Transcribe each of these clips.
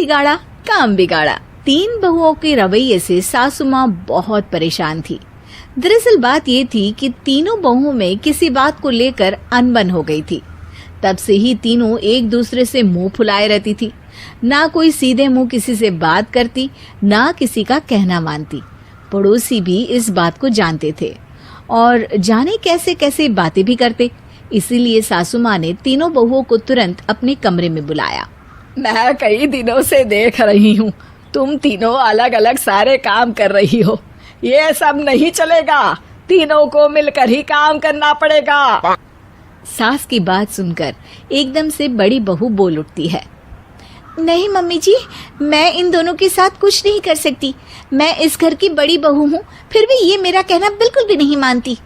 बिगाड़ा काम बिगाड़ा। 3 बहुओं के रवैये से सासू माँ बहुत परेशान थी। दरअसल बात ये थी कि तीनों बहुओं में किसी बात को लेकर अनबन हो गई थी। तब से ही तीनों एक दूसरे से मुंह फुलाए रहती थी। ना कोई सीधे मुंह किसी से बात करती, ना किसी का कहना मानती। पड़ोसी भी इस बात को जानते थे और जाने कैसे कैसे बातें भी करते। इसीलिए सासू माँ ने तीनों बहुओं को तुरंत अपने कमरे में बुलाया। मैं कई दिनों से देख रही हूँ, तुम तीनों अलग अलग सारे काम कर रही हो। ये सब नहीं चलेगा, तीनों को मिलकर ही काम करना पड़ेगा। सास की बात सुनकर एकदम से बड़ी बहू बोल उठती है। नहीं मम्मी जी, मैं इन दोनों के साथ कुछ नहीं कर सकती। मैं इस घर की बड़ी बहू हूँ, फिर भी ये मेरा कहना बिल्कुल भी नहीं मानती।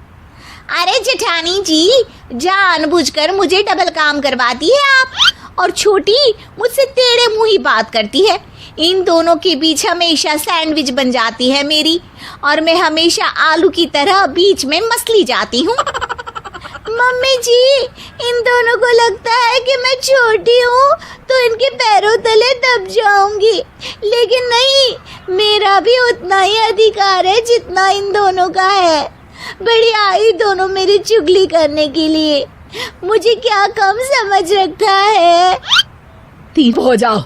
अरे जेठानी जी, जानबूझकर मुझे डबल काम करवाती है आप, और छोटी मुझसे टेढ़े मुंह ही बात करती है। इन दोनों के बीच हमेशा सैंडविच बन जाती है मेरी, और मैं हमेशा आलू की तरह बीच में मसली जाती हूँ। मम्मी जी, इन दोनों को लगता है कि मैं छोटी हूँ तो इनके पैरों तले दब जाऊंगी, लेकिन नहीं, मेरा भी उतना ही अधिकार है जितना इन दोनों का है। बढ़िया आई दोनों मेरी चुगली करने के लिए, मुझे क्या कम समझ रखा है। तीन हो जाओ,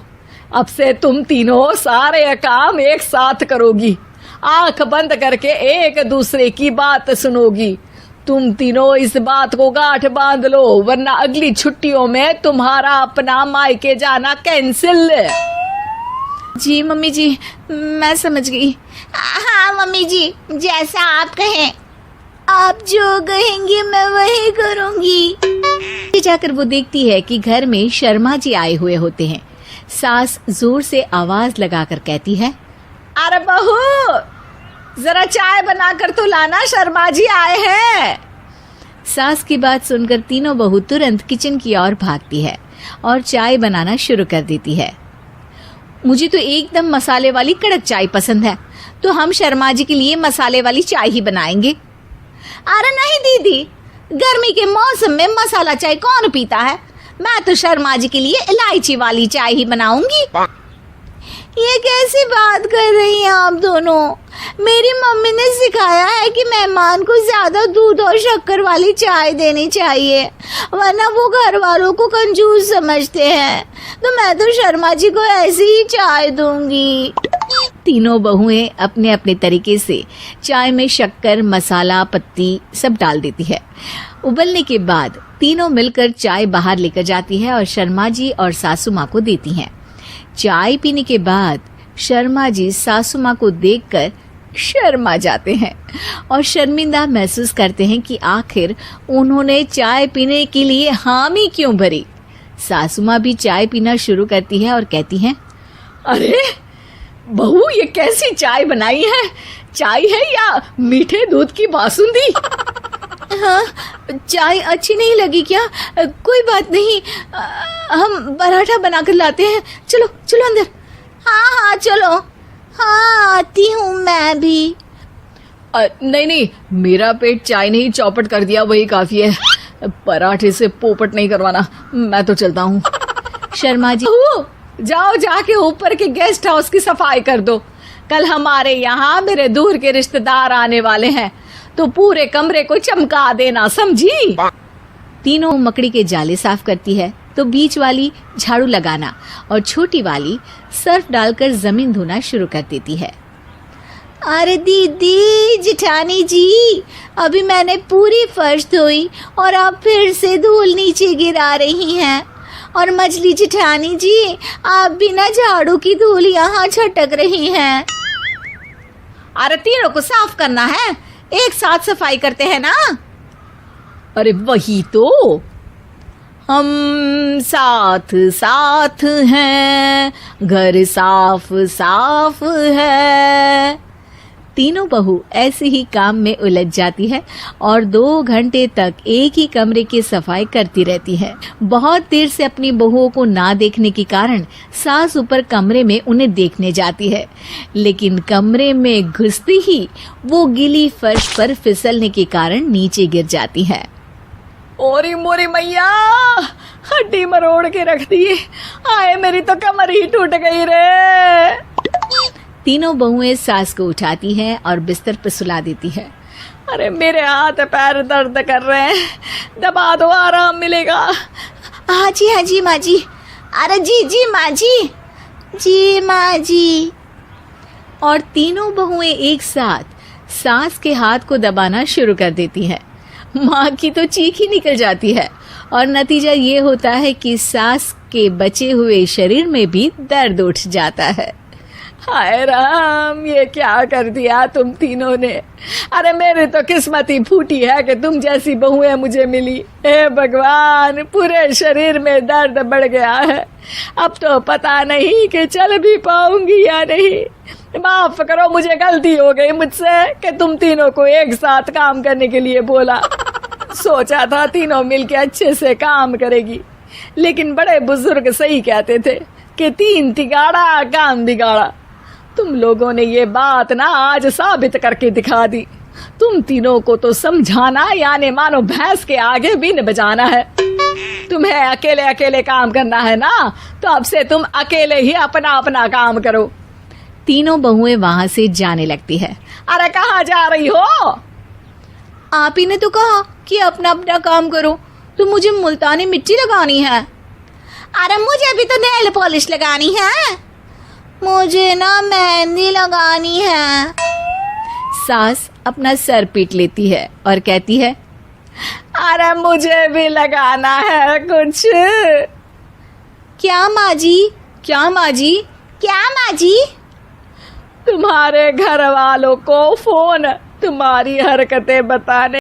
अब से तुम तीनों सारे काम एक साथ करोगी, आंख बंद करके एक दूसरे की बात सुनोगी। तुम तीनों इस बात को गांठ बांध लो, वरना अगली छुट्टियों में तुम्हारा अपना मायके जाना कैंसिल। जी मम्मी जी, मैं समझ गई। हाँ मम्मी जी, जैसा आप कहें। आप जो कहेंगी मैं वही करूंगी। जाकर वो देखती है कि घर में शर्मा जी आए हुए होते हैं। सास जोर से आवाज लगाकर कहती है, अरे बहू, जरा चाय बनाकर तो लाना, शर्मा जी आए हैं। सास की बात सुनकर तीनों बहू तुरंत किचन की ओर भागती है और चाय बनाना शुरू कर देती है। मुझे तो एकदम मसाले वाली कड़क चाय पसंद है, तो हम शर्मा जी के लिए मसाले वाली चाय ही बनाएंगे। अरे नहीं दीदी, गर्मी के मौसम में मसाला चाय कौन पीता है? मैं तो शर्मा जी के लिए इलायची वाली चाय ही बनाऊंगी। ये कैसी बात कर रही हैं आप दोनों? मेरी मम्मी ने सिखाया है कि मेहमान को ज्यादा दूध और शक्कर वाली चाय देनी चाहिए, वरना वो घर वालों को कंजूस समझते हैं। तो मैं तो शर्मा जी को ऐसी ही चाय दूंगी। तीनों बहुएं अपने अपने तरीके से चाय में शक्कर, मसाला, पत्ती सब डाल देती है। उबलने के बाद तीनों मिलकर चाय बाहर लेकर जाती है और शर्मा जी और सासू माँ को देती हैं। चाय पीने के बाद शर्मा जी सासू माँ को देखकर शर्मा जाते हैं और शर्मिंदा महसूस करते हैं कि आखिर उन्होंने चाय पीने के लिए हामी क्यों भरी। सासू माँ भी चाय पीना शुरू करती है और कहती हैं, अरे बहू, ये कैसी चाय बनाई है? चाय है या मीठे दूध की बासुंदी? हाँ, चाय अच्छी नहीं लगी क्या? कोई बात नहीं, हम पराठा बनाकर लाते हैं। चलो चलो अंदर। हाँ चलो, हाँ आती हूँ मैं भी। नहीं, मेरा पेट चाय ने ही चौपट कर दिया, वही काफी है। पराठे से पोपट नहीं करवाना, मैं तो चलता हूँ। शर्मा जी, जाओ जाके ऊपर के गेस्ट हाउस की सफाई कर दो। कल हमारे यहाँ मेरे दूर के रिश्तेदार आने वाले हैं, तो पूरे कमरे को चमका देना, समझी? तीनों मकड़ी के जाले साफ करती है तो बीच वाली झाड़ू लगाना और छोटी वाली सर्फ डालकर जमीन धोना शुरू कर देती है। अरे दीदी, जेठानी जी, अभी मैंने पूरी फर्श धोई और आप फिर से धूल नीचे गिरा रही हैं। और मछली जेठानी जी, आप बिना झाड़ू की धूल यहाँ छटक रही हैं। अरे तीनों को साफ करना है, एक साथ सफाई करते हैं ना। अरे वही तो, हम साथ साथ हैं, घर साफ साफ है। तीनों बहू ऐसे ही काम में उलझ जाती है और 2 घंटे तक एक ही कमरे की सफाई करती रहती है। बहुत देर से अपनी बहुओं को ना देखने के कारण सास ऊपर कमरे में उन्हें देखने जाती है, लेकिन कमरे में घुसती ही वो गीली फर्श पर फिसलने के कारण नीचे गिर जाती है। ओरी मोरी मैया, हड्डी मरोड़ के रख दी। आए मेरी तो कमर ही टूट गई रे। तीनों बहुएं सास को उठाती हैं और बिस्तर पर सुला देती है। अरे मेरे हाथ पैर दर्द कर रहे हैं, दबा दो आराम मिलेगा। हाँ जी माँ जी। अरे जी माँ जी माँ जी। और तीनों बहुएं एक साथ सास के हाथ को दबाना शुरू कर देती हैं। माँ की तो चीख ही निकल जाती है और नतीजा ये होता है कि सास के बचे हुए शरीर में भी दर्द उठ जाता है। हाय राम, ये क्या कर दिया तुम तीनों ने। अरे मेरी तो किस्मत ही फूटी है कि तुम जैसी बहुएं मुझे मिली। हे भगवान, पूरे शरीर में दर्द बढ़ गया है। अब तो पता नहीं कि चल भी पाऊंगी या नहीं। माफ करो, मुझे गलती हो गई मुझसे कि तुम तीनों को एक साथ काम करने के लिए बोला। सोचा था तीनों मिलके अच्छे से काम करेगी, लेकिन बड़े बुजुर्ग सही कहते थे कि 3 तिगाड़ा काम बिगाड़ा। तुम लोगों ने ये बात ना आज साबित करके दिखा दी। तुम तीनों को तो समझाना यानी मानो भैंस के आगे बीन बजाना है। तुम्हें अकेले अकेले काम करना है ना, तो अब से तुम अकेले ही अपना अपना काम करो। तीनों बहुएं वहां से जाने लगती है। अरे कहाँ जा रही हो? आप ही ने तो कहा कि अपना अपना काम करो, तो मुझे मुल्तानी मिट्टी लगानी है। अरे मुझे भी तो नेल पॉलिश लगानी है। मुझे ना मेहंदी लगानी है। सास अपना सर पीट लेती है और कहती है, अरे मुझे भी लगाना है कुछ। क्या माँ जी? क्या माँ जी? क्या माँ जी? तुम्हारे घर वालों को फोन तुम्हारी हरकतें बताने